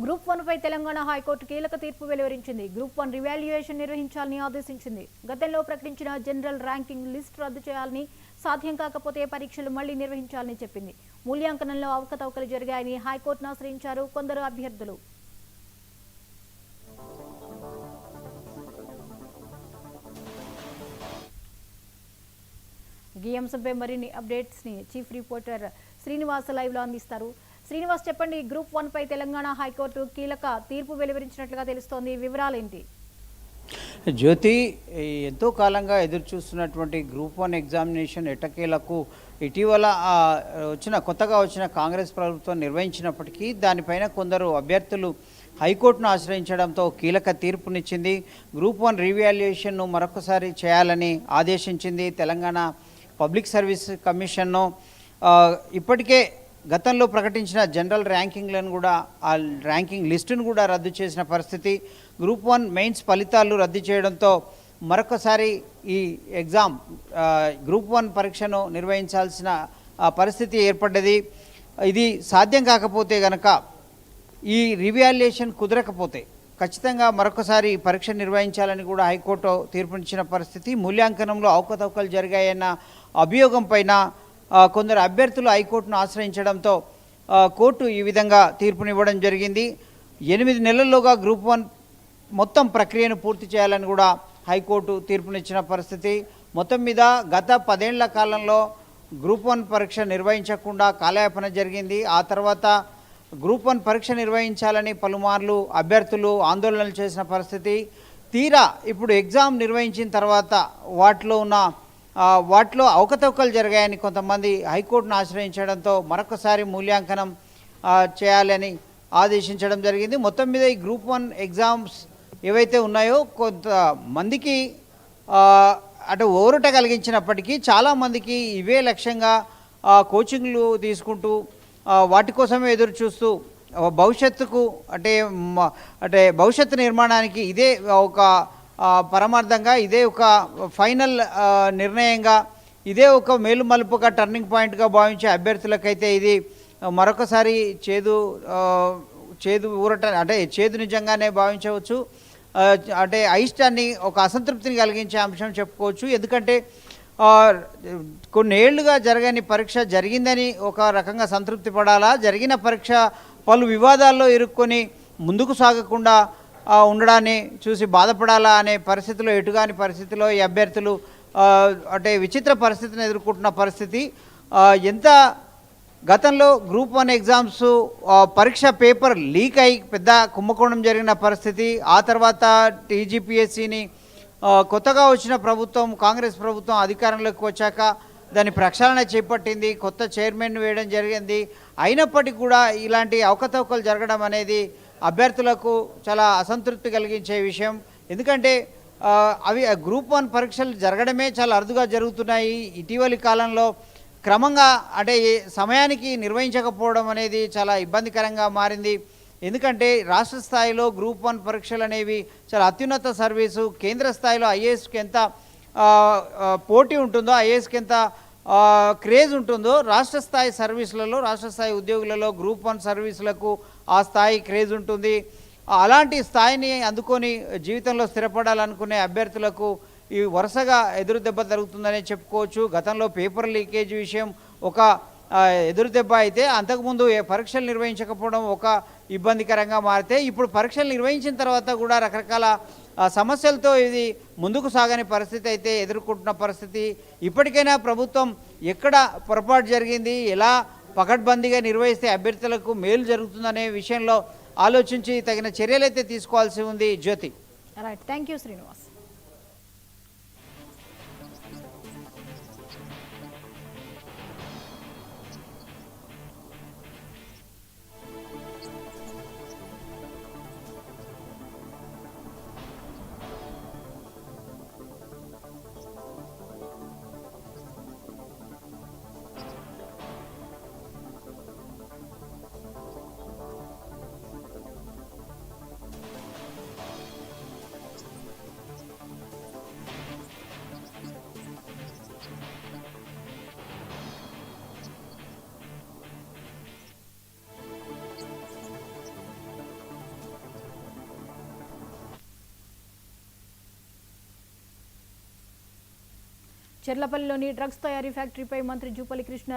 Group 1 పై Telangana high court కీలక తీర్పు వెలువరించింది. గ్రూప్ 1 రివాల్యుయేషన్ నిర్వహించాలని ఆదేశించింది. గతంలో ప్రకటించిన జనరల్ ర్యాంకింగ్ లిస్ట్ రద్దు చేయాలని, సాధ్యం కాకపోతే పరీక్షలు మళ్లీ నిర్వహించాలని చెప్పింది. మూల్యాంకనంలో అవకతవకలు జరిగాయని హైకోర్టును ఆశ్రయించారు కొందరు అభ్యర్థులు. ఈ అంశంపై మరిన్ని అప్డేట్స్ ని చీఫ్ రిపోర్టర్ శ్రీనివాస్ లైవ్ లో అందిస్తారు. శ్రీనివాస్, చెప్పండి. గ్రూప్ 1 పై తెలంగాణ హైకోర్టు కీలక తీర్పు వెలువరించినట్లుగా తెలుస్తోంది. వివరాలేంటి? జ్యోతి, ఎంతో కాలంగా ఎదురు చూస్తున్నటువంటి గ్రూప్ 1 ఎగ్జామినేషన్ ఎట్టకేలకు ఇటీవల కొత్తగా వచ్చిన కాంగ్రెస్ ప్రభుత్వం నిర్వహించినప్పటికీ దానిపైన కొందరు అభ్యర్థులు హైకోర్టును ఆశ్రయించడంతో కీలక తీర్పునిచ్చింది. గ్రూప్ 1 రీవాల్యుయేషన్ను మరొకసారి చేయాలని ఆదేశించింది తెలంగాణ పబ్లిక్ సర్వీస్ కమిషన్ను. ఇప్పటికే గతంలో ప్రకటించిన జనరల్ ర్యాంకింగ్లను కూడా, ఆ ర్యాంకింగ్ లిస్టును కూడా రద్దు చేసిన పరిస్థితి. గ్రూప్ 1 మెయిన్స్ ఫలితాలు రద్దు చేయడంతో మరొకసారి ఈ ఎగ్జామ్ గ్రూప్ 1 పరీక్షను నిర్వహించాల్సిన పరిస్థితి ఏర్పడ్డది. ఇది సాధ్యం కాకపోతే గనక, ఈ రివాల్యుయేషన్ కుదరకపోతే ఖచ్చితంగా మరొకసారి పరీక్ష నిర్వహించాలని కూడా హైకోర్టు తీర్పునిచ్చిన పరిస్థితి. మూల్యాంకనంలో అవకతవకలు జరిగాయన్న అభియోగం పైన కొందరు అభ్యర్థులు హైకోర్టును ఆశ్రయించడంతో కోర్టు ఈ విధంగా తీర్పునివ్వడం జరిగింది. 8 నెలల్లోగా గ్రూప్ 1 మొత్తం ప్రక్రియను పూర్తి చేయాలని కూడా హైకోర్టు తీర్పునిచ్చిన పరిస్థితి. మొత్తం మీద గత 10 ఏళ్ల కాలంలో గ్రూప్ 1 పరీక్ష నిర్వహించకుండా కాలయాపన జరిగింది. ఆ తర్వాత గ్రూప్ 1 పరీక్ష నిర్వహించాలని పలుమార్లు అభ్యర్థులు ఆందోళనలు చేసిన పరిస్థితి. తీరా ఇప్పుడు ఎగ్జామ్ నిర్వహించిన తర్వాత వాటిలో అవకతవకలు జరిగాయని కొంతమంది హైకోర్టును ఆశ్రయించడంతో మరొకసారి మూల్యాంకనం చేయాలని ఆదేశించడం జరిగింది. మొత్తం మీద ఈ గ్రూప్ 1 ఎగ్జామ్స్ ఏవైతే ఉన్నాయో కొంతమందికి అటు ఊరట కలిగించినప్పటికీ చాలామందికి ఇవే లక్ష్యంగా కోచింగ్లు తీసుకుంటూ వాటి కోసమే ఎదురు చూస్తూ భవిష్యత్తుకు అంటే భవిష్యత్తు నిర్మాణానికి ఇదే ఒక పరమార్థంగా, ఇదే ఒక ఫైనల్ నిర్ణయంగా, ఇదే ఒక మేలుమలుపుగా, టర్నింగ్ పాయింట్గా భావించే అభ్యర్థులకైతే ఇది మరొకసారి చేదు ఊరట, అంటే చేదు నిజంగానే భావించవచ్చు. అంటే అయిష్టాన్ని, ఒక అసంతృప్తిని కలిగించే అంశం చెప్పుకోవచ్చు. ఎందుకంటే కొన్నేళ్లుగా జరగని పరీక్ష జరిగిందని ఒక రకంగా సంతృప్తి పడాలా, జరిగిన పరీక్ష పలు వివాదాల్లో ఇరుక్కొని ముందుకు సాగకుండా ఉండడాన్ని చూసి బాధపడాలా అనే పరిస్థితిలో, ఎటుగాని పరిస్థితిలో ఈ అభ్యర్థులు అంటే విచిత్ర పరిస్థితిని ఎదుర్కొంటున్న పరిస్థితి. ఎంత గతంలో గ్రూప్ 1 ఎగ్జామ్స్ పరీక్ష పేపర్ లీక్ అయి పెద్ద కుంభకోణం జరిగిన పరిస్థితి. ఆ తర్వాత టీజీపీఎస్సీని కొత్తగా వచ్చిన ప్రభుత్వం, కాంగ్రెస్ ప్రభుత్వం అధికారంలోకి వచ్చాక దాని ప్రక్షాళన చేపట్టింది, కొత్త చైర్మన్ వేయడం జరిగింది. అయినప్పటికీ కూడా ఇలాంటి అవకతవకలు జరగడం అనేది అభ్యర్థులకు చాలా అసంతృప్తి కలిగించే విషయం. ఎందుకంటే అవి గ్రూప్ 1 పరీక్షలు జరగడమే చాలా అరుదుగా జరుగుతున్నాయి. ఇటీవలి కాలంలో క్రమంగా అంటే సమయానికి నిర్వహించకపోవడం అనేది చాలా ఇబ్బందికరంగా మారింది. ఎందుకంటే రాష్ట్ర స్థాయిలో గ్రూప్ 1 పరీక్షలు అనేవి చాలా అత్యున్నత సర్వీసు. కేంద్ర స్థాయిలో ఐఏఎస్కి ఎంత పోటీ ఉంటుందో, ఐఏఎస్కి ఎంత క్రేజ్ ఉంటుందో, రాష్ట్ర స్థాయి సర్వీసులలో, రాష్ట్ర స్థాయి ఉద్యోగులలో గ్రూప్ 1 సర్వీసులకు ఆ స్థాయి క్రేజ్ ఉంటుంది. అలాంటి స్థాయిని అందుకొని జీవితంలో స్థిరపడాలనుకునే అభ్యర్థులకు ఈ వరుసగా ఎదురు దెబ్బ జరుగుతుందనే చెప్పుకోవచ్చు. గతంలో పేపర్ లీకేజ్ విషయం ఒక ఎదురు దెబ్బ అయితే, అంతకుముందు పరీక్షలు నిర్వహించకపోవడం ఒక ఇబ్బందికరంగా మారితే, ఇప్పుడు పరీక్షలు నిర్వహించిన తర్వాత కూడా రకరకాల సమస్యలతో ఇది ముందుకు సాగని పరిస్థితి అయితే ఎదుర్కొంటున్న పరిస్థితి. ఇప్పటికైనా ప్రభుత్వం ఎక్కడ పొరపాటు జరిగింది, ఎలా పకడ్బందీగా నిర్వహిస్తే అభ్యర్థులకు మేలు జరుగుతుందనే విషయంలో ఆలోచించి తగిన చర్యలైతే తీసుకోవాల్సి ఉంది. Jyothi. Right, thank you Srinivas. చెర్లపల్లిలోని డ్రగ్స్ తయారీ ఫ్యాక్టరీపై మంత్రి జూపల్లి కృష్ణ